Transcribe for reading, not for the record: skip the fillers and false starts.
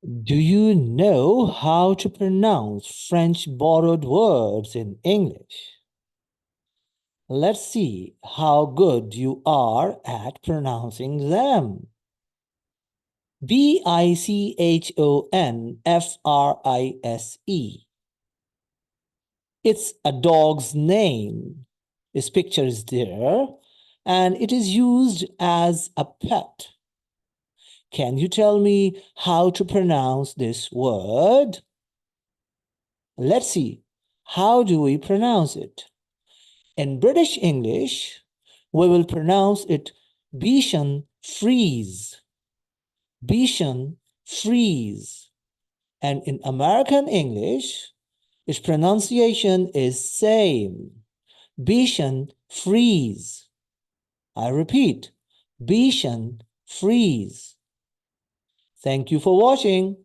Do you know how to pronounce French borrowed words in English? Let's see how good you are at pronouncing them. BICHON FRISE. It's a dog's name. This picture is there, and it is used as a pet. Can you tell me how to pronounce this word? Let's see. How do we pronounce it? In British English, we will pronounce it BICHON FRISE. BICHON FRISE. And in American English, its pronunciation is same. BICHON FRISE. I repeat, BICHON FRISE. Thank you for watching.